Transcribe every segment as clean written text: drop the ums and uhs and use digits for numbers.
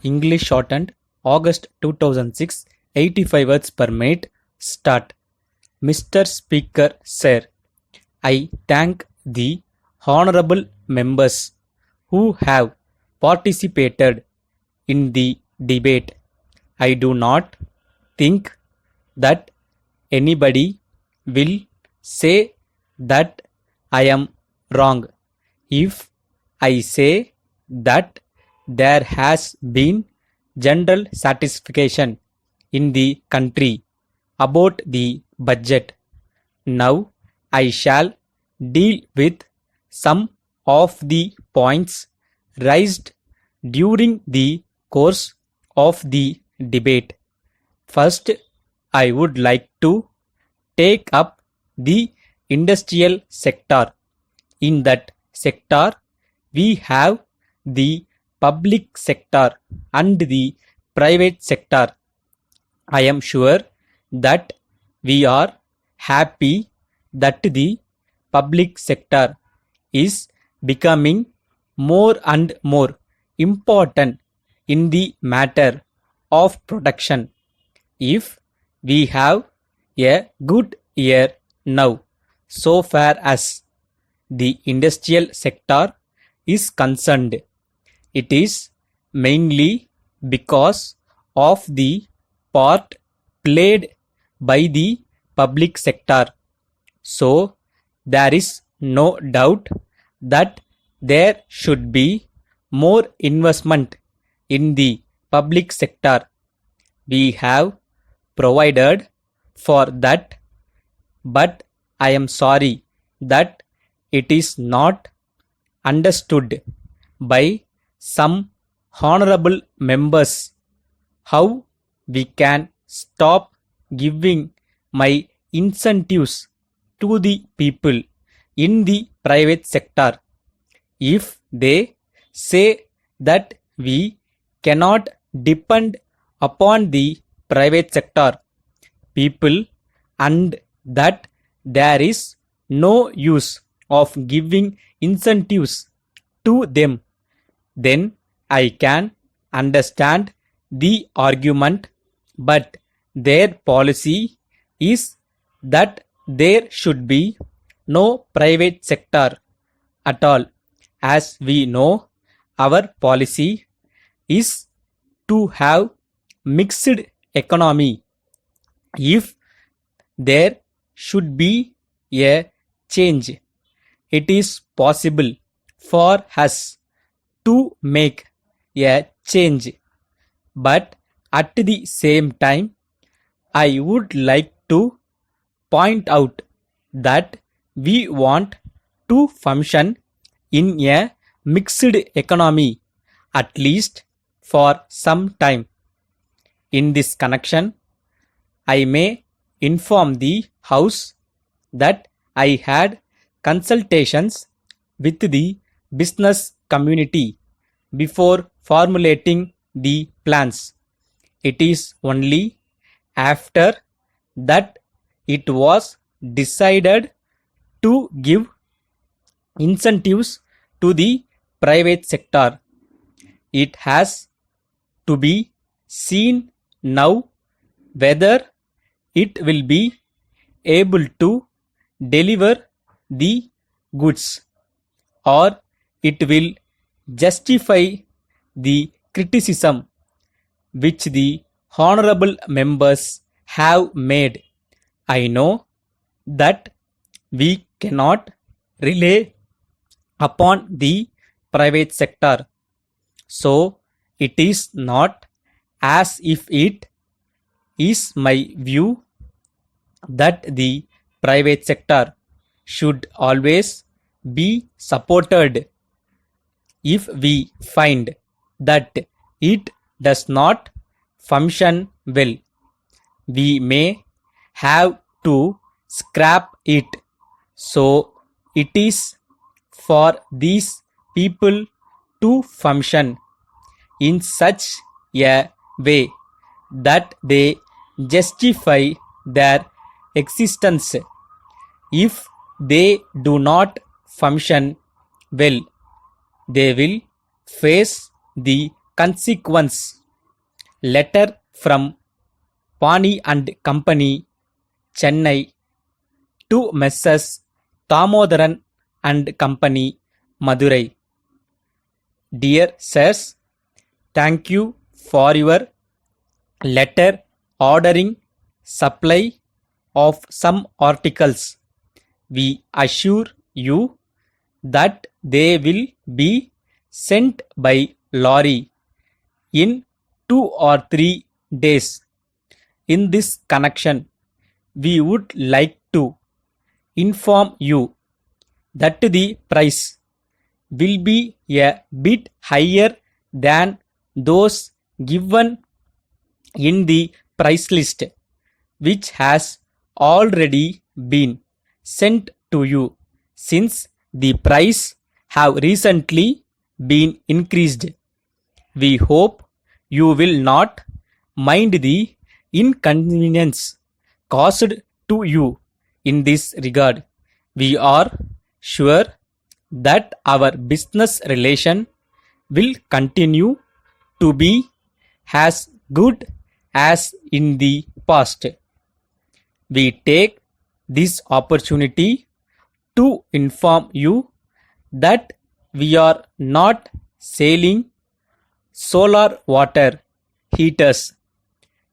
English shortened August 2006 85 words per minute. Start. Mr. Speaker, Sir, I thank the honorable members who have participated in the debate. I do not think that anybody will say that I am wrong if I say that there has been general satisfaction in the country about the budget. Now I shall deal with some of the points raised during the course of the debate. First, I would like to take up the industrial sector. In that sector, we have the public sector and the private sector. I am sure that we are happy that the public sector is becoming more and more important in the matter of production. If we have a good year now, so far as the industrial sector is concerned, it is mainly because of the part played by the public sector. So, there is no doubt that there should be more investment in the public sector. We have provided for that, but I am sorry that it is not understood by some honorable members how we can stop giving my incentives to the people in the private sector. If they say that we cannot depend upon the private sector people and that there is no use of giving incentives to them, then I can understand the argument, but their policy is that there should be no private sector at all. As we know, our policy is to have mixed economy. If there should be a change, it is possible for us to make a change, but at the same time, I would like to point out that we want to function in a mixed economy at least for some time. In this connection, I may inform the House that I had consultations with the business community before formulating the plans. It is only after that it was decided to give incentives to the private sector. It has to be seen now whether it will be able to deliver the goods or it will justify the criticism which the honorable members have made. I know that we cannot rely upon the private sector, so it is not as if it is my view that the private sector should always be supported. If we find that it does not function well, we may have to scrap it. So it is for these people to function in such a way that they justify their existence. If they do not function well, they will face the consequence. Letter from Pani and Company, Chennai, to Messrs. Damodaran and Company, Madurai. Dear sirs, thank you for your letter ordering supply of some articles. We assure you that they will be sent by lorry in 2 or 3 days. In this connection, we would like to inform you that the price will be a bit higher than those given in the price list, which has already been sent to you, since the price have recently been increased. We hope you will not mind the inconvenience caused to you in this regard. We are sure that our business relation will continue to be as good as in the past. We take this opportunity to inform you that we are not selling solar water heaters.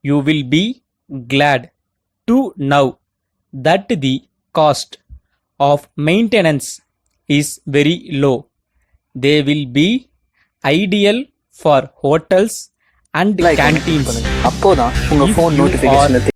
You will be glad to know that the cost of maintenance is very low. They will be ideal for hotels and like canteens. பண்ணுங்க. அப்போதான் உங்க If phone you are notification